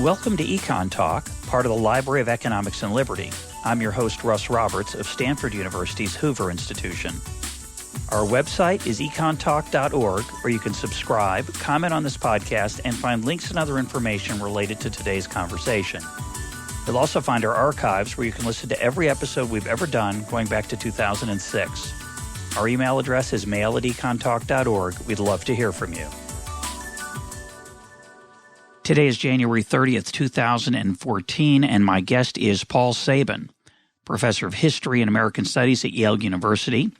Welcome to EconTalk, part of the Library of Economics and Liberty. I'm your host, Russ Roberts of Stanford University's Hoover Institution. Our website is econtalk.org, where you can subscribe, comment on this podcast, and find links and other information related to today's conversation. You'll also find our archives, where you can listen to every episode we've ever done going back to 2006. Our email address is mail@econtalk.org. We'd love to hear from you. Today is January 30th, 2014, and my guest is Paul Sabin, professor of history and American studies at Yale University.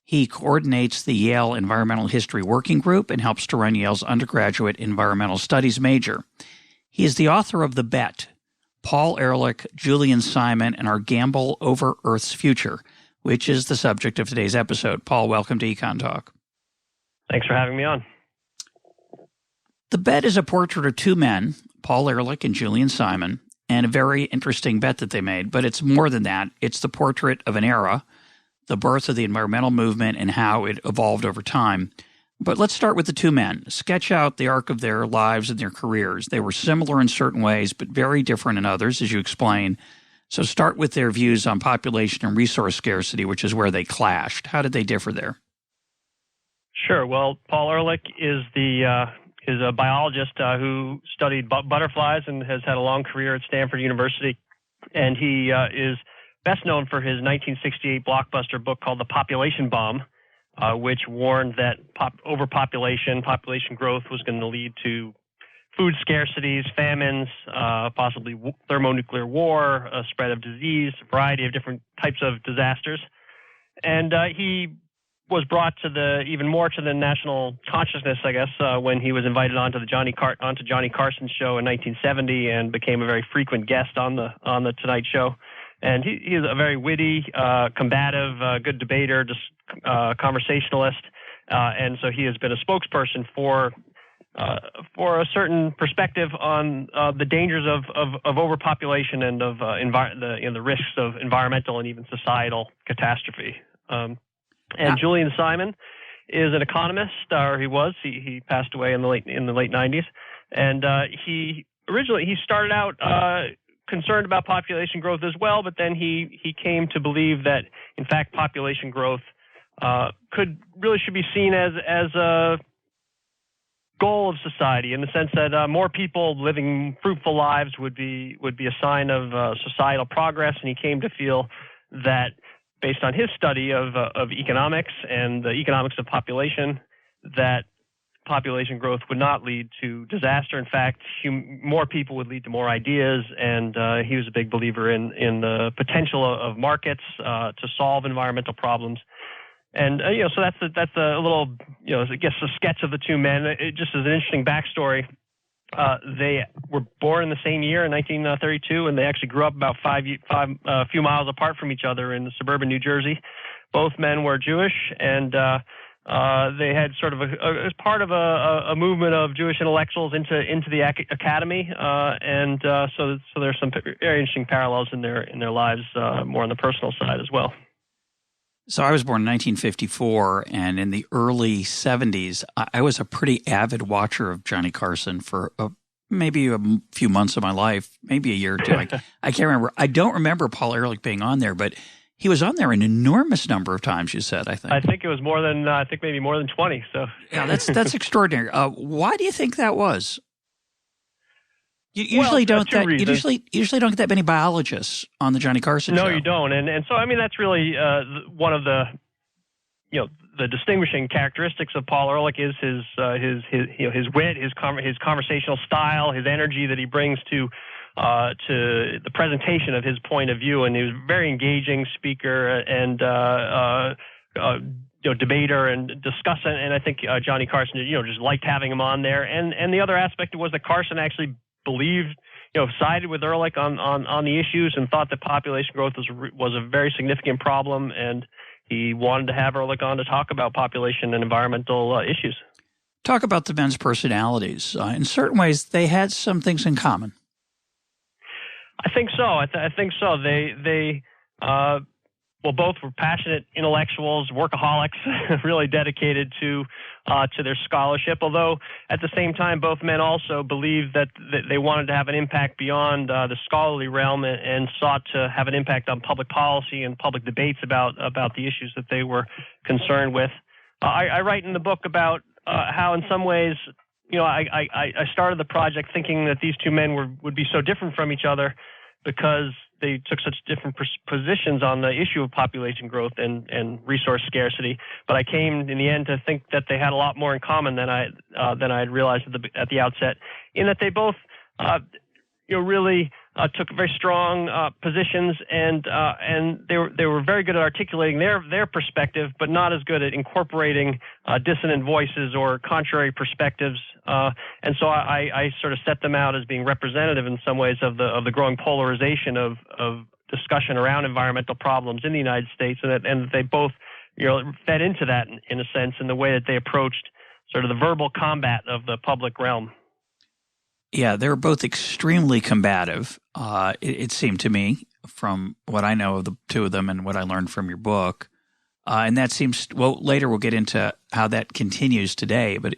He coordinates the Yale Environmental History Working Group and helps to run Yale's undergraduate environmental studies major. He is the author of The Bet, Paul Ehrlich, Julian Simon, and Our Gamble Over Earth's Future, which is the subject of today's episode. Paul, welcome to EconTalk. Thanks for having me on. The Bet is a portrait of two men, Paul Ehrlich and Julian Simon, and a very interesting bet that they made. But it's more than that. It's the portrait of an era, the birth of the environmental movement and how it evolved over time. But let's start with the two men. Sketch out the arc of their lives and their careers. They were similar in certain ways, but very different in others, as you explain. So start with their views on population and resource scarcity, which is where they clashed. How did they differ there? Sure. Well, Paul Ehrlich is a biologist who studied butterflies and has had a long career at Stanford University. And he is best known for his 1968 blockbuster book called The Population Bomb, which warned that population growth was going to lead to food scarcities, famines, possibly thermonuclear war, a spread of disease, a variety of different types of disasters. And he was brought to even more to the national consciousness, I guess, when he was invited onto Johnny Carson's show in 1970 and became a very frequent guest on the Tonight Show. And he is a very witty, combative, good debater, conversationalist, and so he has been a spokesperson for a certain perspective on the dangers of overpopulation and of the risks of environmental and even societal catastrophe. Julian Simon is an economist, or he was. He passed away in the late 90s, and he started out concerned about population growth as well, but then he came to believe that in fact population growth should be seen as a goal of society, in the sense that more people living fruitful lives would be a sign of societal progress, and he came to feel that, based on his study of economics and the economics of population, that population growth would not lead to disaster. In fact, more people would lead to more ideas, and he was a big believer in the potential of markets to solve environmental problems. And so that's a little, I guess, a sketch of the two men. It just is an interesting backstory. They were born in the same year in 1932, and they actually grew up about a few miles apart from each other in suburban New Jersey. Both men were Jewish, and they had sort of as part of a movement of Jewish intellectuals into the academy, and so there's some very interesting parallels in their lives, more on the personal side as well. So I was born in 1954, and in the early 70s, I was a pretty avid watcher of Johnny Carson for maybe a few months of my life, maybe a year or two. I can't remember. I don't remember Paul Ehrlich being on there, but he was on there an enormous number of times, you said, I think. I think it was maybe more than 20. So yeah, that's extraordinary. Why do you think that was? You usually don't don't get that many biologists on the Johnny Carson show. No, you don't, and so I mean that's really one of the the distinguishing characteristics of Paul Ehrlich is his wit, his conversational style, his energy that he brings to the presentation of his point of view, and he was a very engaging speaker and debater and discussant, and I think Johnny Carson just liked having him on there, and the other aspect was that Carson actually believed, sided with Ehrlich on the issues and thought that population growth was a very significant problem, and he wanted to have Ehrlich on to talk about population and environmental issues. Talk about the men's personalities. In certain ways, they had some things in common. I think so. I think so. They both were passionate intellectuals, workaholics, really dedicated to their scholarship. Although at the same time, both men also believed that they wanted to have an impact beyond the scholarly realm and sought to have an impact on public policy and public debates about the issues that they were concerned with. I write in the book about how, in some ways, I started the project thinking that these two men would be so different from each other because they took such different positions on the issue of population growth and resource scarcity. But I came in the end to think that they had a lot more in common than I had realized at the outset, in that they both really took very strong positions, and they were very good at articulating their perspective, but not as good at incorporating dissonant voices or contrary perspectives. And so I sort of set them out as being representative in some ways of the growing polarization of discussion around environmental problems in the United States, and that they both fed into that in a sense in the way that they approached sort of the verbal combat of the public realm. Yeah, they were both extremely combative, it seemed to me, from what I know of the two of them and what I learned from your book. And that seems, well, later we'll get into how that continues today, but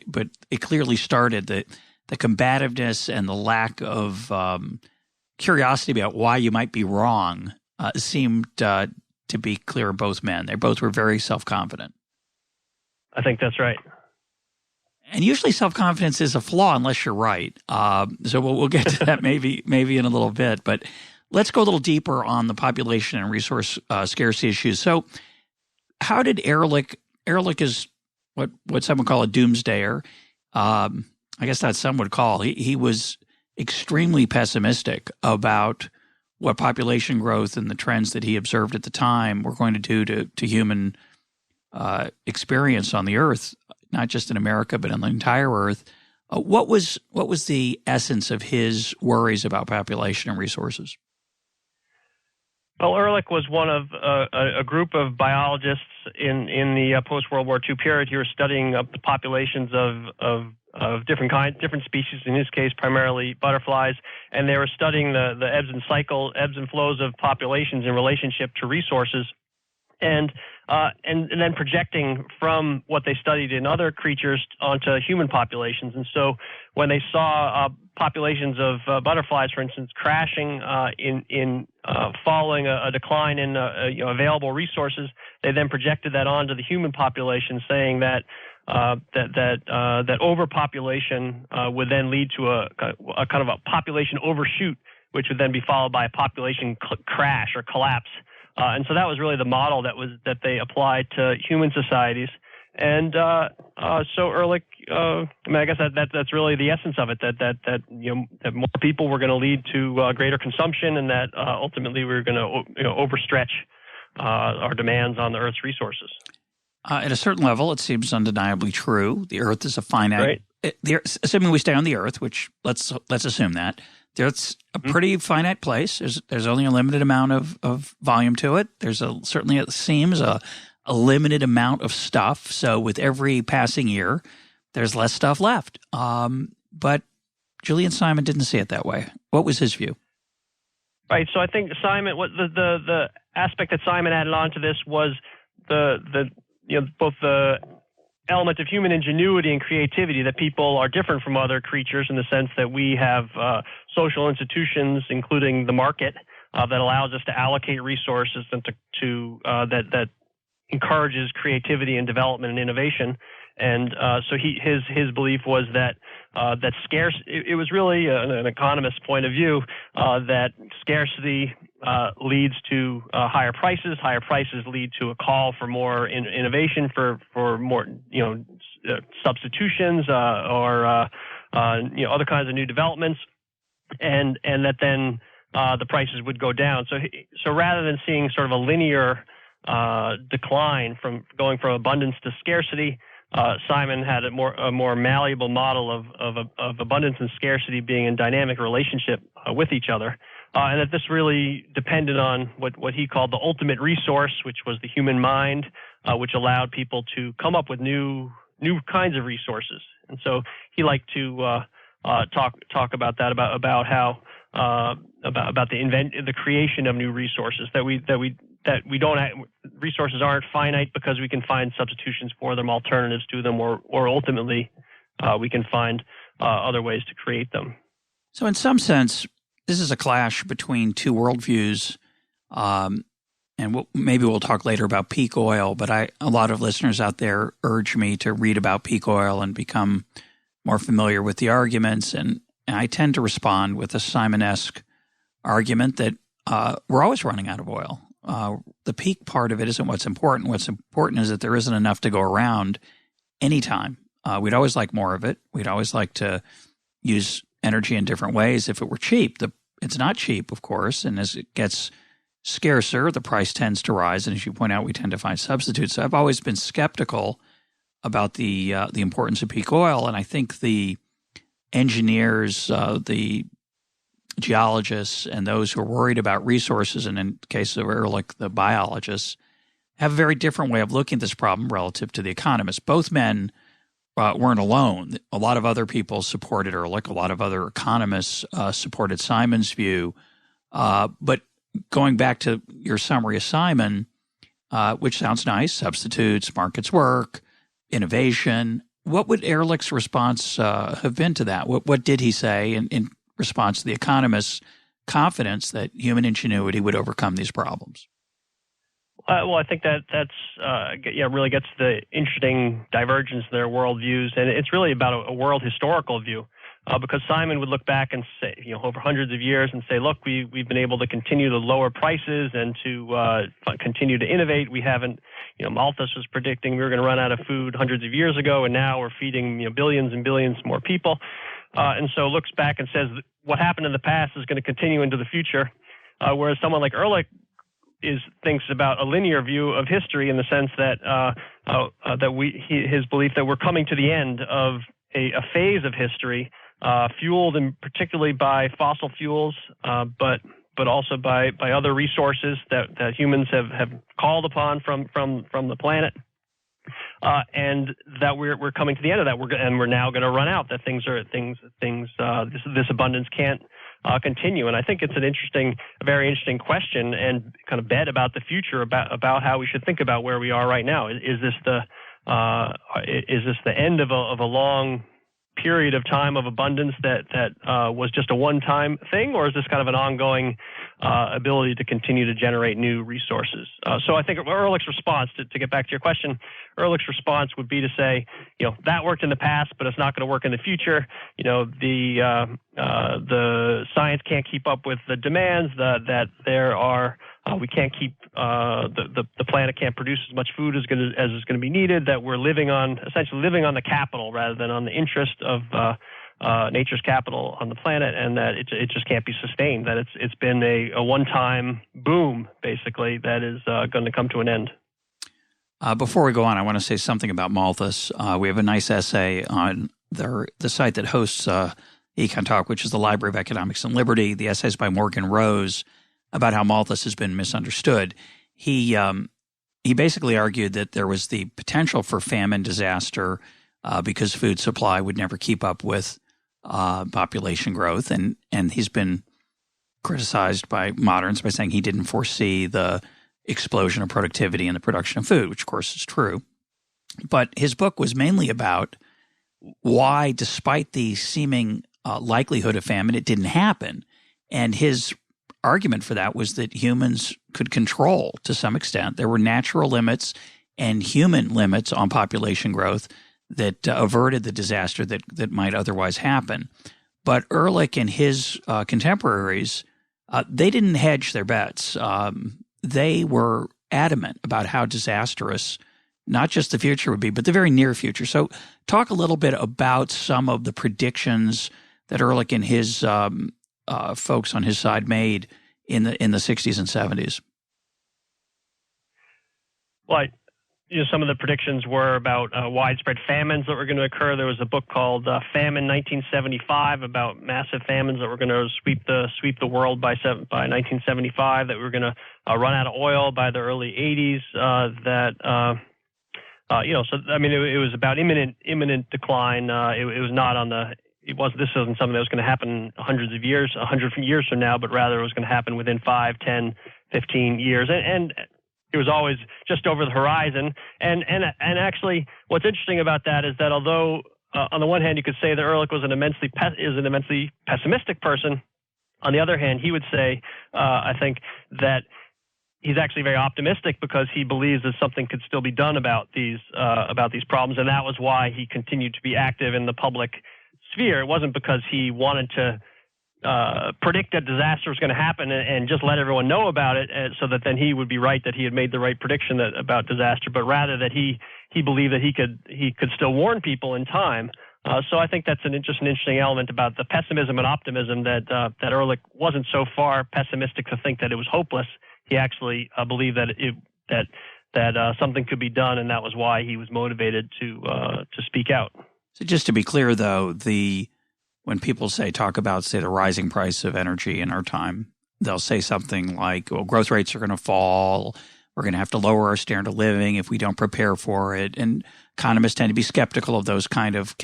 it clearly started the combativeness and the lack of curiosity about why you might be wrong seemed to be clear in both men. They both were very self-confident. I think that's right. And usually self-confidence is a flaw unless you're right. So we'll get to that maybe in a little bit. But let's go a little deeper on the population and resource scarcity issues. So how did Ehrlich is what some would call a doomsdayer. I guess that some would call. He was extremely pessimistic about what population growth and the trends that he observed at the time were going to do to human experience on the earth, not just in America, but in the entire earth. What was the essence of his worries about population and resources? Well, Ehrlich was one of a group of biologists in the post-World War II period. He was studying the populations of different species, in his case primarily butterflies, and they were studying the ebbs and flows of populations in relationship to resources. And then projecting from what they studied in other creatures onto human populations. And so when they saw populations of butterflies, for instance, crashing in following a decline in available resources, they then projected that onto the human population, saying that overpopulation would then lead to a kind of a population overshoot, which would then be followed by a population crash or collapse. And so that was really the model that they applied to human societies. And so Ehrlich, I guess that's really the essence of it, that more people were going to lead to greater consumption, and that ultimately we were going to overstretch our demands on the Earth's resources. At a certain level, it seems undeniably true. The Earth is a finite. Right. Assuming we stay on the Earth, which let's assume that. It's a pretty finite place. There's only a limited amount of volume to it. There's certainly, it seems, a limited amount of stuff. So with every passing year, there's less stuff left. But Julian Simon didn't see it that way. What was his view? Right. So I think Simon, what the aspect that Simon added on to this was both the element of human ingenuity and creativity, that people are different from other creatures in the sense that we have social institutions, including the market, that allows us to allocate resources and that encourages creativity and development and innovation. And so his belief was that it was really an economist's point of view, that scarcity leads to higher prices. Higher prices lead to a call for more innovation, for more substitutions or other kinds of new developments, and that then the prices would go down. So rather than seeing sort of a linear decline from going from abundance to scarcity, Simon had a more malleable model of abundance and scarcity being in dynamic relationship with each other, and that this really depended on what he called the ultimate resource, which was the human mind, which allowed people to come up with new kinds of resources. And so he liked to talk about that, about how about the creation of new resources, that we that we don't resources aren't finite because we can find substitutions for them, alternatives to them, or ultimately we can find other ways to create them. So in some sense, this is a clash between two worldviews. And maybe we'll talk later about peak oil, but a lot of listeners out there urge me to read about peak oil and become more familiar with the arguments. And I tend to respond with a Simon-esque argument that we're always running out of oil. The peak part of it isn't what's important. What's important is that there isn't enough to go around anytime. We'd always like more of it. We'd always like to use energy in different ways if it were cheap. It's not cheap, of course, and as it gets scarcer, the price tends to rise, and as you point out, we tend to find substitutes. So I've always been skeptical about the importance of peak oil, and I think the engineers, the geologists, and those who are worried about resources, and in the case of Ehrlich, the biologists, have a very different way of looking at this problem relative to the economists. Both men weren't alone. A lot of other people supported Ehrlich. A lot of other economists supported Simon's view, but going back to your summary of Simon, which sounds nice, substitutes, markets work, innovation, what would Ehrlich's response have been to that? What did he say in response to the economists' confidence that human ingenuity would overcome these problems? Well, I think that's really gets to the interesting divergence in their worldviews, and it's really about a world historical view. Because Simon would look back and say, over hundreds of years and say, look, we've been able to continue to lower prices and to continue to innovate. We haven't, Malthus was predicting we were going to run out of food hundreds of years ago, and now we're feeding billions and billions more people. And so looks back and says what happened in the past is going to continue into the future. Whereas someone like Ehrlich thinks about a linear view of history in the sense that his belief that we're coming to the end of a phase of history. Fueled and particularly by fossil fuels, but also by other resources that humans have called upon from the planet, and that we're coming to the end of that. We're now going to run out. That this abundance can't continue. And I think it's a very interesting question and kind of bet about the future about how we should think about where we are right now. Is this the end of a long period of time of abundance that was just a one-time thing, or is this kind of an ongoing ability to continue to generate new resources? So I think Ehrlich's response, to get back to your question, Ehrlich's response would be to say, that worked in the past, but it's not going to work in the future. The science can't keep up with the demands that there are. We can't keep the planet can't produce as much food as is going to be needed. That we're essentially living on the capital rather than on the interest of nature's capital on the planet, and that it just can't be sustained. That it's been a one-time boom, basically, that is going to come to an end. Before we go on, I want to say something about Malthus. We have a nice essay on the site that hosts EconTalk, which is the Library of Economics and Liberty. The essay is by Morgan Rose about how Malthus has been misunderstood. He basically argued that there was the potential for famine disaster because food supply would never keep up with population growth, and he's been criticized by moderns by saying he didn't foresee the explosion of productivity in the production of food, which of course is true. But his book was mainly about why, despite the seeming likelihood of famine, it didn't happen. And his argument for that was that humans could control, to some extent. There were natural limits and human limits on population growth that averted the disaster that might otherwise happen. But Ehrlich and his contemporaries, they didn't hedge their bets. They were adamant about how disastrous not just the future would be, but the very near future. So talk a little bit about some of the predictions that Ehrlich and his folks on his side made in the 60s and 70s. Well, some of the predictions were about widespread famines that were going to occur. There was a book called Famine 1975 about massive famines that were going to sweep the world by 1975. That we were going to run out of oil by the early 80s. It was about imminent decline. It was not on the. This wasn't something that was going to happen 100 years from now, but rather it was going to happen within 5, 10, 15 years. And it was always just over the horizon. And actually, what's interesting about that is that although on the one hand you could say that Ehrlich was an immensely pessimistic person, on the other hand, he would say, I think, that he's actually very optimistic because he believes that something could still be done about these problems, and that was why he continued to be active in the public sphere. It wasn't because he wanted to predict that disaster was going to happen and just let everyone know about it, so that then he would be right that he had made the right prediction about disaster, but rather that he believed that he could still warn people in time. So I think that's just an interesting element about the pessimism and optimism that Ehrlich wasn't so far pessimistic to think that it was hopeless. He actually believed that something could be done, and that was why he was motivated to speak out. So just to be clear, though, when people talk about the rising price of energy in our time, they'll say something like, well, growth rates are going to fall. We're going to have to lower our standard of living if we don't prepare for it. And economists tend to be skeptical of those kind of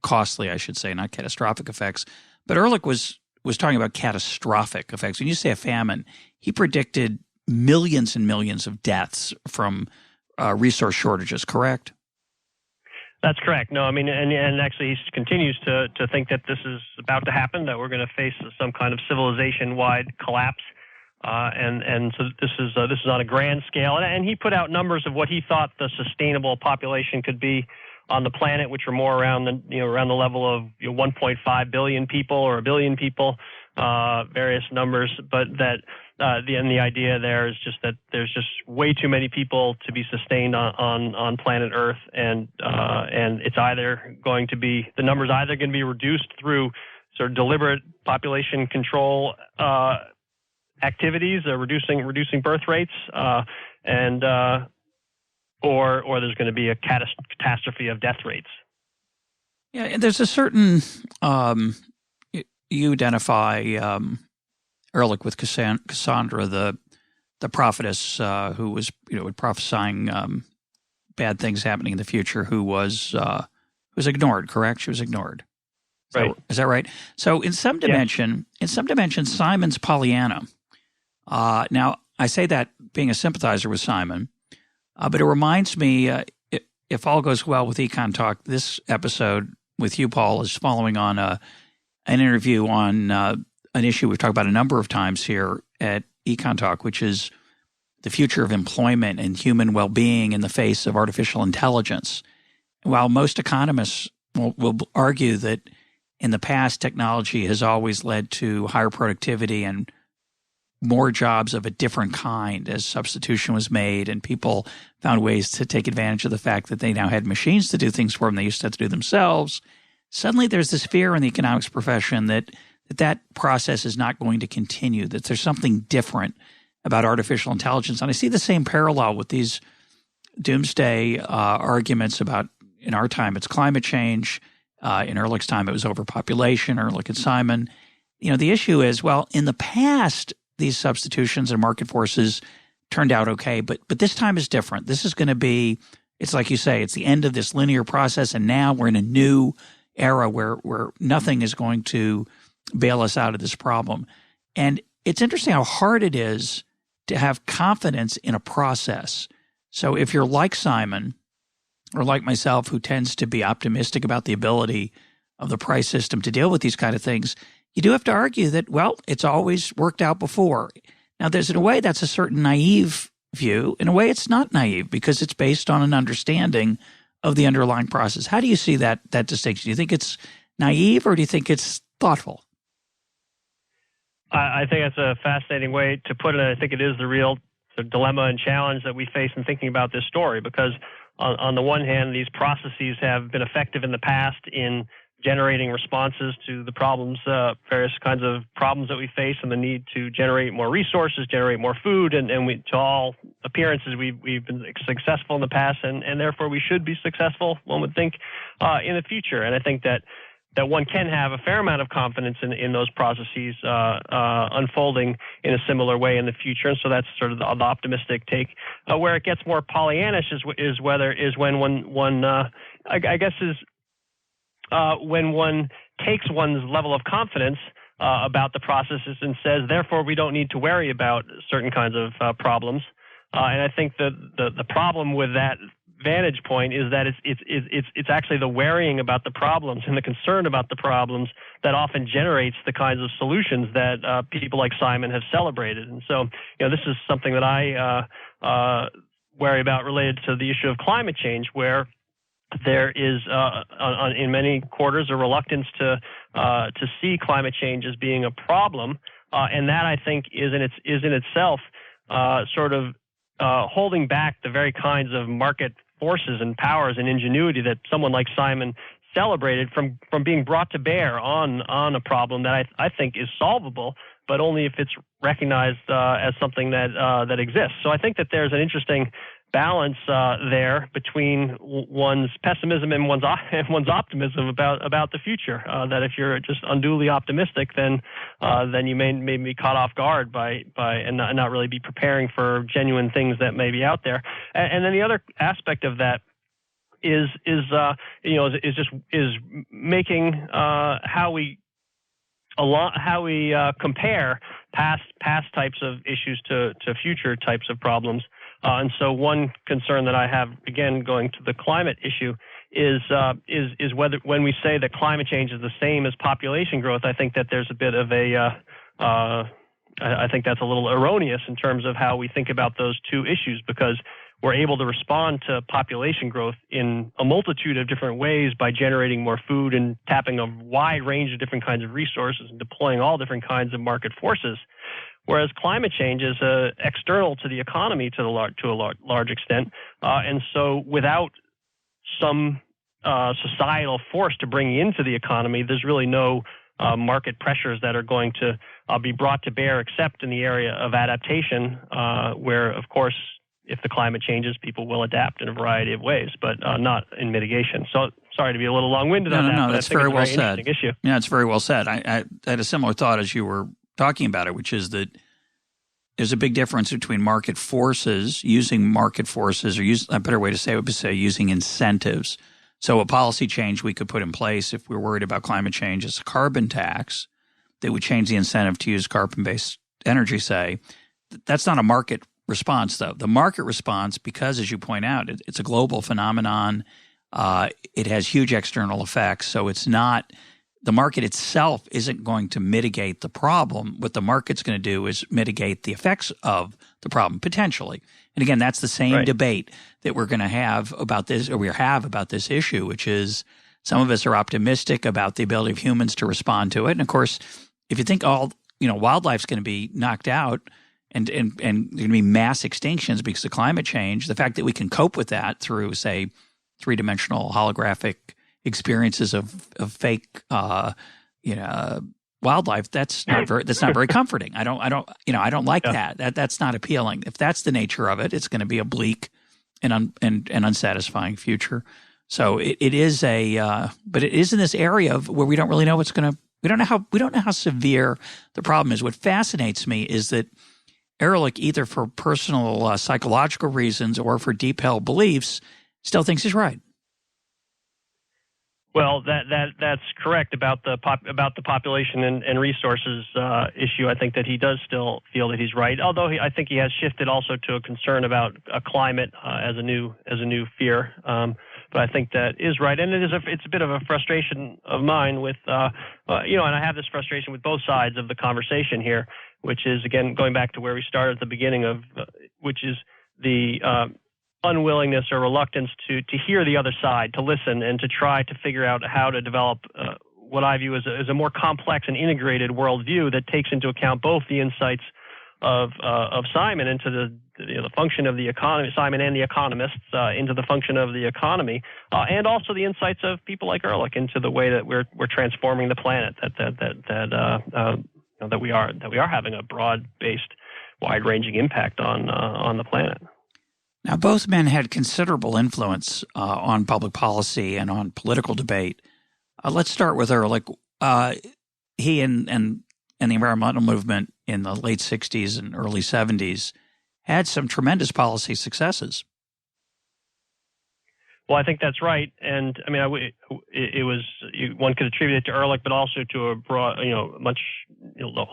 costly, I should say, not catastrophic effects. But Ehrlich was talking about catastrophic effects. When you say a famine, he predicted millions and millions of deaths from resource shortages, correct? That's correct. No, I mean, and actually he continues to think that this is about to happen, that we're going to face some kind of civilization-wide collapse. And so this is on a grand scale. And he put out numbers of what he thought the sustainable population could be on the planet, which are more around the level of 1.5 billion people or a billion people, various numbers. But that the idea there is just that there's just way too many people to be sustained on planet Earth, and it's either going to be reduced through sort of deliberate population control activities, reducing birth rates, or there's going to be a catastrophe of death rates. Yeah, and there's a certain you identify Ehrlich with Cassandra, the prophetess who was prophesying bad things happening in the future, who was ignored. Correct? She was ignored. Right. Is that right? So in some dimension, Simon's Pollyanna. Now I say that being a sympathizer with Simon, but it reminds me, if all goes well with EconTalk, this episode with you, Paul, is following on an interview on an issue we've talked about a number of times here at EconTalk, which is the future of employment and human well-being in the face of artificial intelligence. While most economists will argue that in the past, technology has always led to higher productivity and more jobs of a different kind as substitution was made and people found ways to take advantage of the fact that they now had machines to do things for them they used to have to do themselves. Suddenly there's this fear in the economics profession that process is not going to continue, that there's something different about artificial intelligence. And I see the same parallel with these doomsday arguments about, in our time, it's climate change. In Ehrlich's time, it was overpopulation, Ehrlich and Simon. The issue is, well, in the past, these substitutions and market forces turned out okay, but this time is different. This is going to be, it's like you say, it's the end of this linear process, and now we're in a new era where nothing is going to bail us out of this problem. And it's interesting how hard it is to have confidence in a process. So if you're like Simon or like myself, who tends to be optimistic about the ability of the price system to deal with these kind of things, you do have to argue that, well, it's always worked out before. Now, in a way, that's a certain naive view. In a way, it's not naive because it's based on an understanding of the underlying process. How do you see that distinction? Do you think it's naive or do you think it's thoughtful? I think that's a fascinating way to put it. I think it is the real dilemma and challenge that we face in thinking about this story, because on the one hand, these processes have been effective in the past in generating responses to the problems, various kinds of problems that we face, and the need to generate more resources, generate more food, and to all appearances, we've been successful in the past, and therefore we should be successful, one would think, in the future. And I think that one can have a fair amount of confidence in those processes unfolding in a similar way in the future, and so that's sort of the optimistic take. Where it gets more Pollyannish is when when one takes one's level of confidence about the processes and says, therefore, we don't need to worry about certain kinds of problems. And I think the problem with that vantage point is that it's actually the worrying about the problems and the concern about the problems that often generates the kinds of solutions that people like Simon have celebrated. And so, this is something that I worry about related to the issue of climate change, where there is, in many quarters, a reluctance to see climate change as being a problem, and that I think is in itself sort of holding back the very kinds of market forces and powers and ingenuity that someone like Simon celebrated from being brought to bear on a problem that I think is solvable, but only if it's recognized as something that exists. So I think that there's an interesting balance there between one's pessimism and one's optimism about the future. That if you're just unduly optimistic, then you may be caught off guard by and not really be preparing for genuine things that may be out there. And then the other aspect of that is making how we compare past types of issues to future types of problems. And so one concern that I have, again, going to the climate issue, is whether when we say that climate change is the same as population growth, I think that there's a bit of I think that's a little erroneous in terms of how we think about those two issues, because we're able to respond to population growth in a multitude of different ways by generating more food and tapping a wide range of different kinds of resources and deploying all different kinds of market forces. Whereas climate change is external to the economy to a large extent, and so without some societal force to bring into the economy, there's really no market pressures that are going to be brought to bear, except in the area of adaptation, where, of course, if the climate changes, people will adapt in a variety of ways, but not in mitigation. So sorry to be a little long-winded on that. No, but that's I think very well it's a very said. interesting issue. Yeah, it's very well said. I had a similar thought as you were talking about it, which is that there's a big difference between market forces, using market forces, or a better way to say it would be using incentives. So a policy change we could put in place if we're worried about climate change is a carbon tax that would change the incentive to use carbon-based energy, say. That's not a market response, though. The market response, because, as you point out, it's a global phenomenon. It has huge external effects, so it's not – the market itself isn't going to mitigate the problem. What the market's going to do is mitigate the effects of the problem, potentially. And again, that's the same debate that we're going to have about this, or we have about this issue, which is some of us are optimistic about the ability of humans to respond to it. And of course, if you think wildlife's going to be knocked out and there are going to be mass extinctions because of climate change, the fact that we can cope with that through, say, three-dimensional holographic experiences of fake wildlife, that's not very comforting. I don't like that. That's not appealing. If that's the nature of it, it's going to be a bleak and unsatisfying future. So it is but it is in this area of where we don't really know what's going to. We don't know how severe the problem is. What fascinates me is that Ehrlich, either for personal psychological reasons or for deep held beliefs, still thinks he's right. Well, that's correct about the population and resources issue. I think that he does still feel that he's right, although I think he has shifted also to a concern about climate as a new fear. But I think that is right, and it's a bit of a frustration of mine with and I have this frustration with both sides of the conversation here, which is, again, going back to where we started at the beginning of, which is the unwillingness or reluctance to hear the other side, to listen, and to try to figure out how to develop what I view as a more complex and integrated worldview that takes into account both the insights of Simon into the function of the economy, Simon and the economists into the function of the economy, and also the insights of people like Ehrlich into the way that we're transforming the planet. That we are having a broad-based, wide-ranging impact on the planet. Now, both men had considerable influence on public policy and on political debate. Let's start with Ehrlich. He and the environmental movement in the late 60s and early 70s had some tremendous policy successes. Well, I think that's right, and I mean, it was one could attribute it to Ehrlich, but also to a broad, much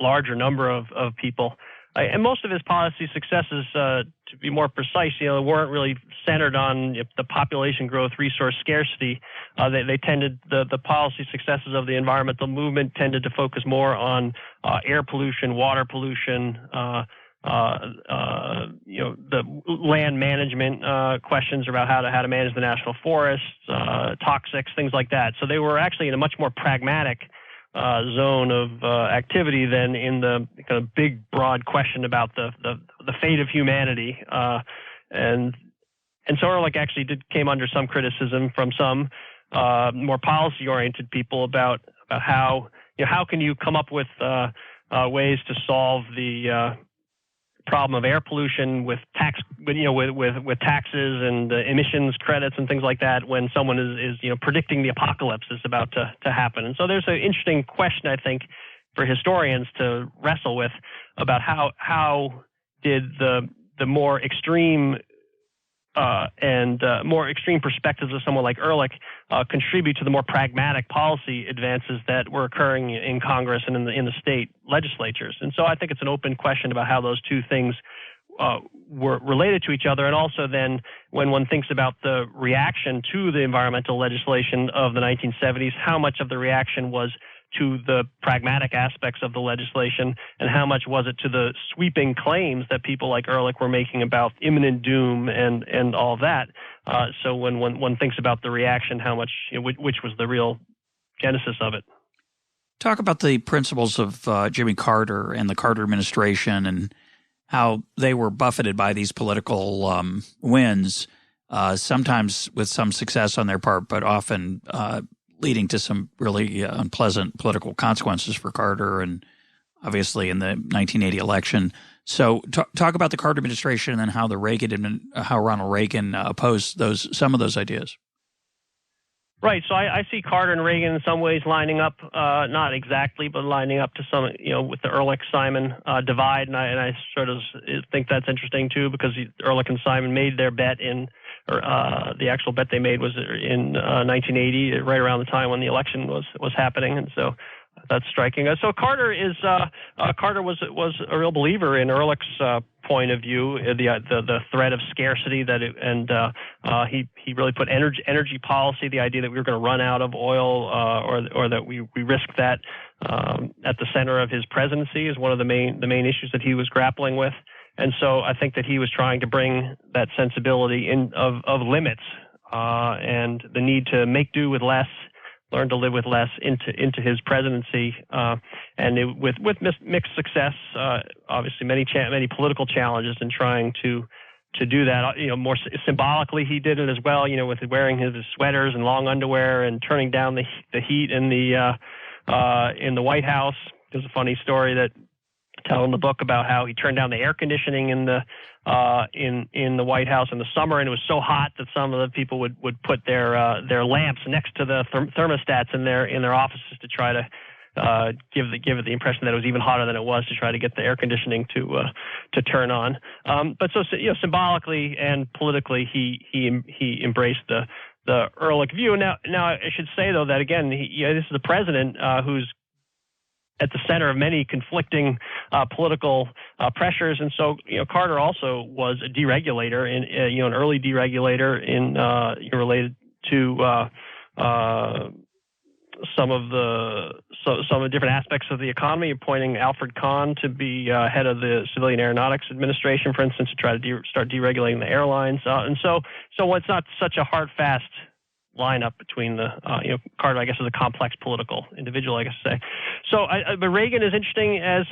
larger number of people. And most of his policy successes, to be more precise, weren't really centered on the population growth, resource scarcity. They tended the policy successes of the environmental movement tended to focus more on air pollution, water pollution. The land management questions about how to manage the national forests, toxics, things like that. So they were actually in a much more pragmatic zone of activity than in the kind of big, broad question about the fate of humanity. And so Ehrlich actually came under some criticism from some more policy-oriented people about how can you come up with ways to solve the problem of air pollution with taxes and emissions credits and things like that when someone is predicting the apocalypse is about to happen. And so there's an interesting question, I think, for historians to wrestle with about how did the more extreme more extreme perspectives of someone like Ehrlich contribute to the more pragmatic policy advances that were occurring in Congress and in the state legislatures. And so I think it's an open question about how those two things were related to each other. And also then when one thinks about the reaction to the environmental legislation of the 1970s, how much of the reaction was to the pragmatic aspects of the legislation, and how much was it to the sweeping claims that people like Ehrlich were making about imminent doom and all that. So when one thinks about the reaction, how much, which was the real genesis of it. Talk about the principles of Jimmy Carter and the Carter administration and how they were buffeted by these political wins, sometimes with some success on their part, but often leading to some really unpleasant political consequences for Carter and obviously in the 1980 election. So talk about the Carter administration and then how how Ronald Reagan opposed some of those ideas. Right. So I see Carter and Reagan in some ways lining up, not exactly, but lining up to some, with the Ehrlich-Simon divide. And I sort of think that's interesting too, because Ehrlich and Simon made their bet the actual bet they made was in 1980, right around the time when the election was happening. And so that's striking. So Carter was a real believer in Ehrlich's point of view, the threat of scarcity he really put energy policy, the idea that we were going to run out of oil or that we risk that at the center of his presidency is one of the main issues that he was grappling with. And so I think that he was trying to bring that sensibility of limits and the need to make do with less, learn to live with less into his presidency, with mixed success. Obviously, many political challenges in trying to do that. More symbolically, he did it as well. With wearing his sweaters and long underwear and turning down the heat in the White House. There's a funny story that tell in the book about how he turned down the air conditioning in the White House in the summer, and it was so hot that some of the people would put their lamps next to the thermostats in their offices to try to give it the impression that it was even hotter than it was, to try to get the air conditioning to turn on. But so symbolically and politically, he embraced the Ehrlich view. Now I should say though that again, this is the president who's at the center of many conflicting political pressures, and so Carter also was a deregulator, an early deregulator related to some of the different aspects of the economy, appointing Alfred Kahn to be head of the Civilian Aeronautics Administration, for instance, to try to start deregulating the airlines, and so it's not such a hard fast lineup between the Carter, I guess, is a complex political individual, I guess to say. So, but Reagan is interesting as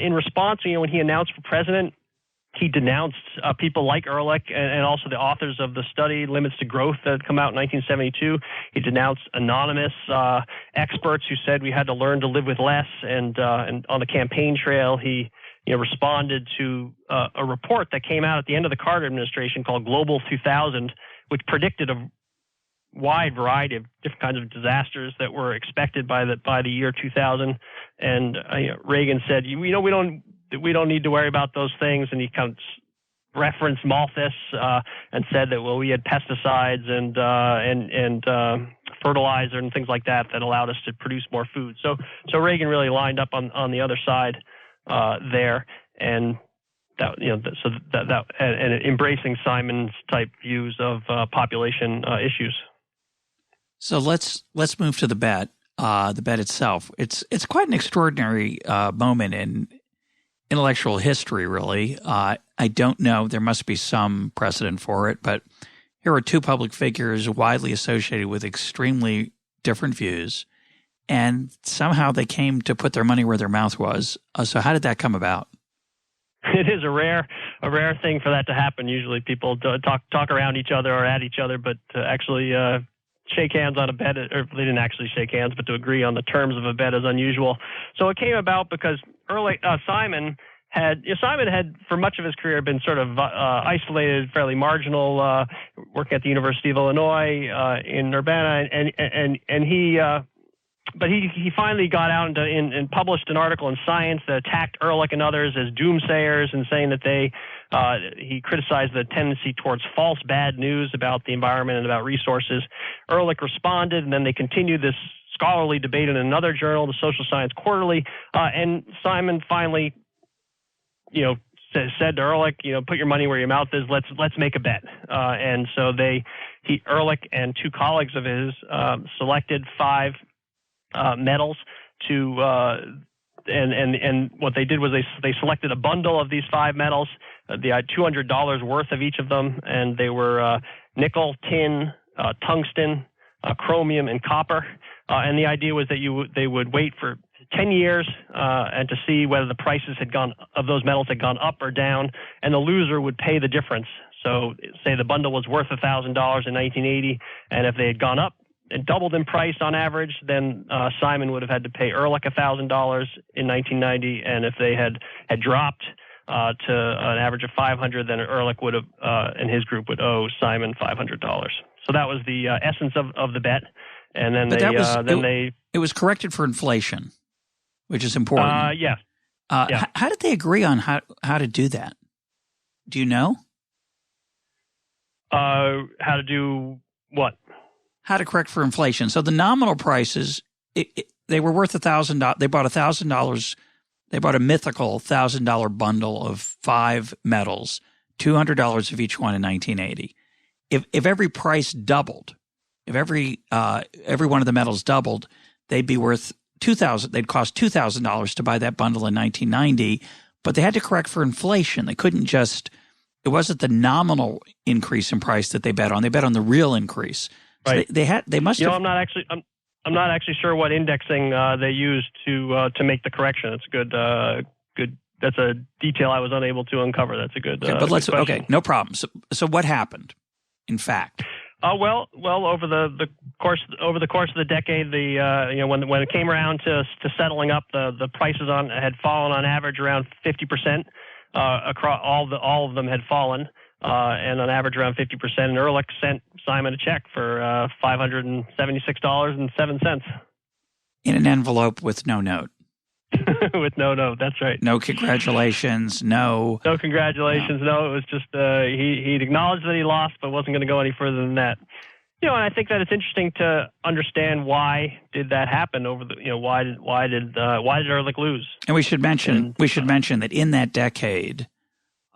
in response. When he announced for president, he denounced people like Ehrlich and also the authors of the study Limits to Growth that had come out in 1972. He denounced anonymous experts who said we had to learn to live with less. And on the campaign trail, he responded to a report that came out at the end of the Carter administration called Global 2000, which predicted a wide variety of different kinds of disasters that were expected by the year 2000, and Reagan said, we don't need to worry about those things, and he kind of referenced Malthus and said that, well, we had pesticides and fertilizer and things like that allowed us to produce more food. So Reagan really lined up on the other side there, and that and embracing Simon's type views of population issues. So let's move to the bet itself. It's quite an extraordinary moment in intellectual history, really. I don't know. There must be some precedent for it, but here are two public figures widely associated with extremely different views, and somehow they came to put their money where their mouth was. So how did that come about? It is a rare thing for that to happen. Usually people talk around each other or at each other, but to actually shake hands on a bet, or they didn't actually shake hands, but to agree on the terms of a bet is unusual. So it came about because Simon had for much of his career been sort of isolated, fairly marginal, working at the University of Illinois in Urbana, and he finally got out and published an article in Science that attacked Ehrlich and others as doomsayers, and saying that he criticized the tendency towards false bad news about the environment and about resources. Ehrlich responded, and then they continued this scholarly debate in another journal, the Social Science Quarterly, and Simon finally, said to Ehrlich, put your money where your mouth is. Let's make a bet. And so Ehrlich and two colleagues of his selected 5 metals to and what they did was they selected a bundle of these 5 metals. They had $200 worth of each of them, and they were nickel, tin, tungsten, chromium, and copper. And the idea was that they would wait for 10 years and to see whether the prices of those metals had gone up or down, and the loser would pay the difference. So say the bundle was worth $1,000 in 1980, and if they had gone up and doubled in price on average, then Simon would have had to pay Ehrlich $1,000 in 1990, and if they had dropped to an average of $500, then Ehrlich would have and his group would owe Simon $500. So that was the essence of the bet, and then it was corrected for inflation, which is important. Yeah. How did they agree on how to do that? Do you know? How to do what? How to correct for inflation. So the nominal prices, they were worth $1,000. They bought $1,000. They bought a mythical $1,000 bundle of 5 metals, $200 of each one in 1980. If every price doubled, if every one of the metals doubled, they'd be worth $2,000. They'd cost $2,000 to buy that bundle in 1990. But they had to correct for inflation. They couldn't just. It wasn't the nominal increase in price that they bet on. They bet on the real increase. So right. They must have. I'm not actually sure what indexing they used to make the correction. It's good. That's a detail I was unable to uncover. That's a good. But let's. Okay, no problem. So what happened? In fact. Well, over the course of the decade, when it came around to settling up, the prices had fallen on average around 50%. Across all of them had fallen. And on average around 50%. And Ehrlich sent Simon a check for $576.07 in an envelope with no note. With no note, that's right. No congratulations. No congratulations. No, it was just he'd acknowledged that he lost, but wasn't going to go any further than that. And I think that it's interesting to understand why did that happen why did Ehrlich lose? And we should mention that in that decade,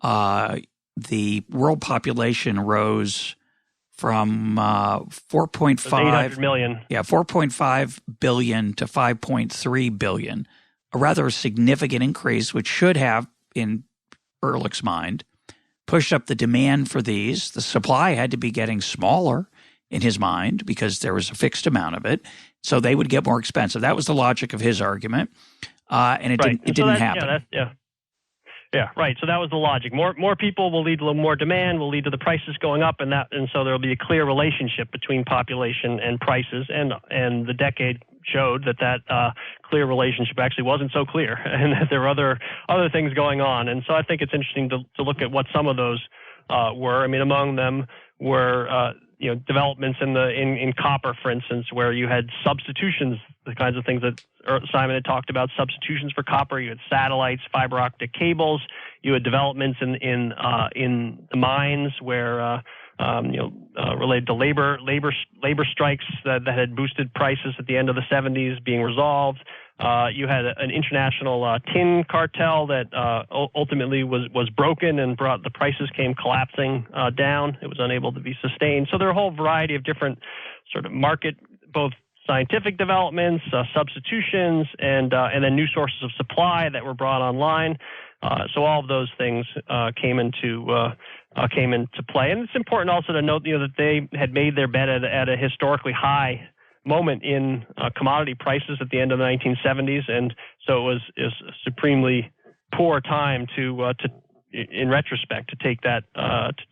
the world population rose from 4.5 million. Yeah, 4.5 billion to 5.3 billion. A rather significant increase, which should have, in Ehrlich's mind, pushed up the demand for these. The supply had to be getting smaller in his mind because there was a fixed amount of it, so they would get more expensive. That was the logic of his argument, and it didn't happen. Yeah, right. So that was the logic. More people will lead to more demand, will lead to the prices going up, and so there will be a clear relationship between population and prices. And the decade showed that clear relationship actually wasn't so clear, and that there were other things going on. And so I think it's interesting to look at what some of those were. I mean, among them were developments in copper, for instance, where you had substitutions, the kinds of things that Simon had talked about, substitutions for copper. You had satellites, fiber optic cables. You had developments in the mines where related to labor strikes that had boosted prices at the end of the 70s being resolved. You had an international tin cartel that ultimately was broken and the prices came collapsing down. It was unable to be sustained. So there are a whole variety of different sort of market, both scientific developments, substitutions, and then new sources of supply that were brought online. So all of those things came into play. And it's important also to note, that they had made their bet at a historically high moment in commodity prices at the end of the 1970s, and so it was a supremely poor time to in retrospect, to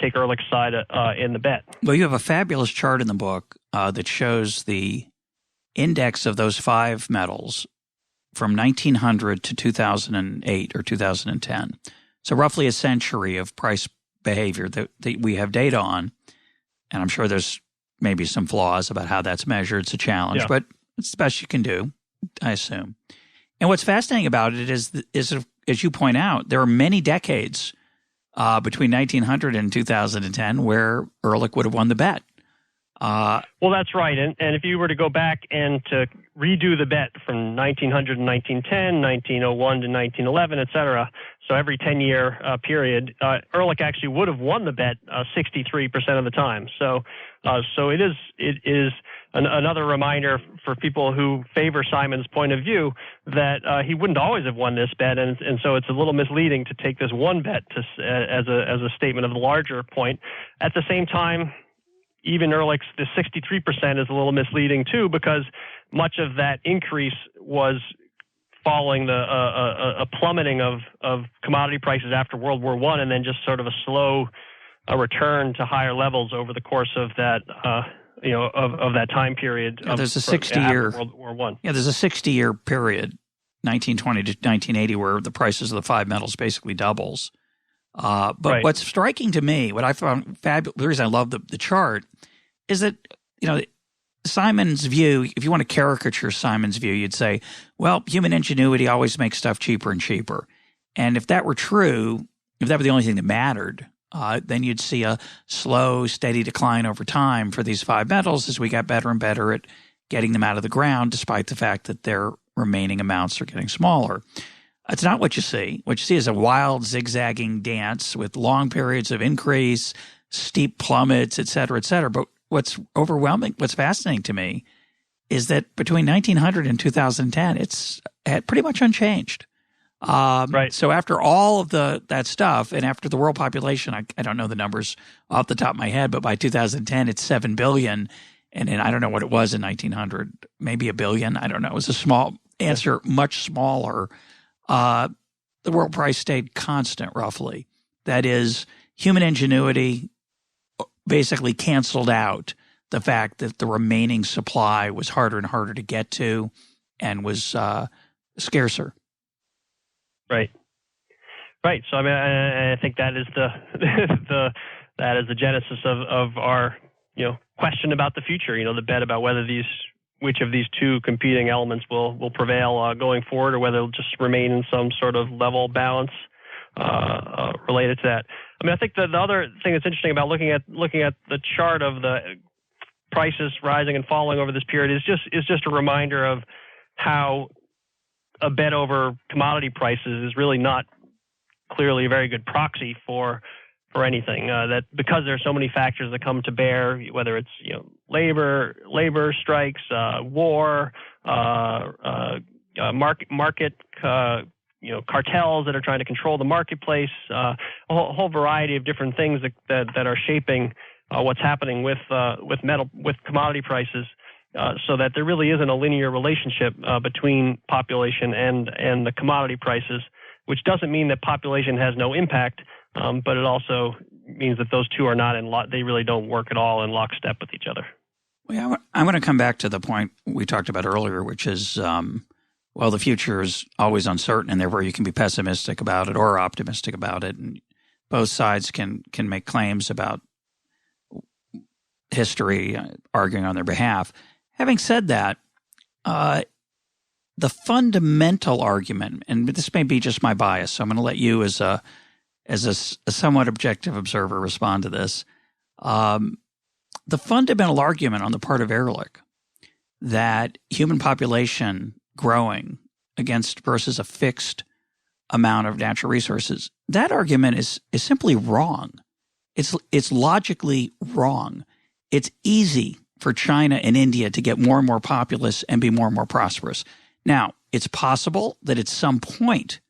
take Ehrlich's side in the bet. Well, you have a fabulous chart in the book that shows the index of those 5 metals from 1900 to 2008 or 2010. So roughly a century of price behavior that we have data on, and I'm sure there's maybe some flaws about how that's measured. It's a challenge, but it's the best you can do, I assume. And what's fascinating about it is as you point out, there are many decades between 1900 and 2010 where Ehrlich would have won the bet. Well, that's right. And if you were to go back and to redo the bet from 1900 to 1910, 1901 to 1911, et cetera, so every 10-year period, Ehrlich actually would have won the bet 63% of the time. So it is another reminder for people who favor Simon's point of view that he wouldn't always have won this bet, and so it's a little misleading to take this one bet as a statement of the larger point. At the same time, even Ehrlich's the 63% is a little misleading too, because much of that increase was following a plummeting of commodity prices after World War I, and then just sort of a slow return to higher levels over the course of that of that time period. There's a 60-year World War I. Yeah, there's a 60-year period, 1920 to 1980, where the prices of the 5 metals basically doubles. But what's striking to me, what I found fabulous, the reason I love the chart, is that Simon's view, if you want to caricature Simon's view, you'd say, well, human ingenuity always makes stuff cheaper and cheaper. And if that were true, if that were the only thing that mattered, then you'd see a slow, steady decline over time for these 5 metals as we got better and better at getting them out of the ground, despite the fact that their remaining amounts are getting smaller. That's not what you see. What you see is a wild, zigzagging dance with long periods of increase, steep plummets, et cetera, et cetera. But what's overwhelming, what's fascinating to me is that between 1900 and 2010, it's pretty much unchanged. So after all of that stuff, and after the world population, I don't know the numbers off the top of my head, but by 2010, it's 7 billion. And then I don't know what it was in 1900, maybe a billion. I don't know. It was a small answer, much smaller. The world price stayed constant, roughly. That is, human ingenuity basically canceled out the fact that the remaining supply was harder and harder to get to and was scarcer. Right. So I mean, I think that is the genesis of our question about the future. The bet about which of these two competing elements will prevail going forward, or whether it'll just remain in some sort of level balance related to that. I mean, I think the other thing that's interesting about looking at the chart of the prices rising and falling over this period is just a reminder of how a bet over commodity prices is really not clearly a very good proxy for anything. That because there are so many factors that come to bear, whether it's labor strikes, war, market cartels that are trying to control the marketplace, a whole variety of different things that are shaping what's happening with commodity prices. So that there really isn't a linear relationship between population and the commodity prices, which doesn't mean that population has no impact, but it also means that those two are not they really don't work at all in lockstep with each other. Well, I'm going to come back to the point we talked about earlier, which is, the future is always uncertain, and therefore you can be pessimistic about it or optimistic about it, and both sides can make claims about history arguing on their behalf. Having said that, the fundamental argument, and this may be just my bias, so I'm going to let you as a somewhat objective observer respond to this. The fundamental argument on the part of Ehrlich that human population growing versus a fixed amount of natural resources, that argument is simply wrong. It's logically wrong. It's easy for China and India to get more and more populous and be more and more prosperous. Now, it's possible that at some point